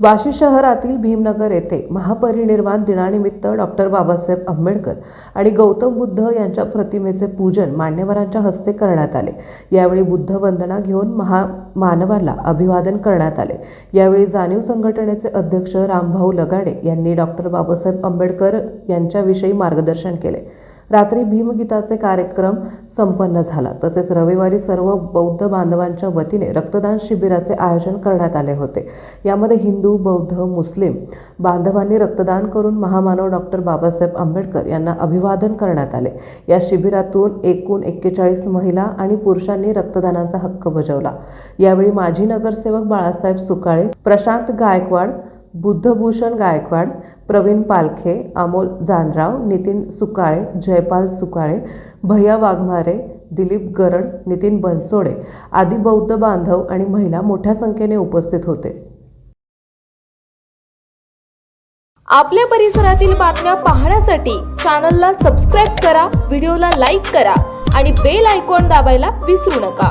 वाशी शहरातील भीमनगर येथे महापरिनिर्वाण दिनानिमित्त डॉक्टर बाबासाहेब आंबेडकर आणि गौतम बुद्ध यांच्या प्रतिमेचे पूजन मान्यवरांच्या हस्ते करण्यात आले। यावेळी बुद्ध वंदना घेऊन महामानवाला अभिवादन करण्यात आले। यावेळी जाणीव संघटनेचे अध्यक्ष रामभाऊ लगाडे यांनी डॉक्टर बाबासाहेब आंबेडकर यांच्याविषयी मार्गदर्शन केले। रात्री भीमगीताचे कार्यक्रम संपन्न झाला। तसेच रविवारी सर्व बौद्ध बांधवांच्या वतीने रक्तदान शिबिराचे आयोजन करण्यात आले होते। यामध्ये हिंदू, बौद्ध, मुस्लिम बांधवांनी रक्तदान करून महामानव डॉक्टर बाबासाहेब आंबेडकर यांना अभिवादन करण्यात आले। या शिबिरातून एकूण 41 महिला आणि पुरुषांनी रक्तदानाचा हक्क बजावला। यावेळी माजी नगरसेवक बाळासाहेब सुकाळे, प्रशांत गायकवाड, बुद्धभूषण गायकवाड, प्रवीण पालखे, अमोल जानराव, नितीन सुकाळे, जयपाल सुकाळे, भैया वाघमारे, दिलीप गरड, नितीन बनसोडे आदी बौद्ध बांधव आणि महिला मोठ्या संख्येने उपस्थित होते। आपल्या परिसरातील बातम्या पाहण्यासाठी चॅनलला सबस्क्राइब करा, व्हिडिओला लाईक करा आणि बेल आयकॉन दाबायला विसरू नका।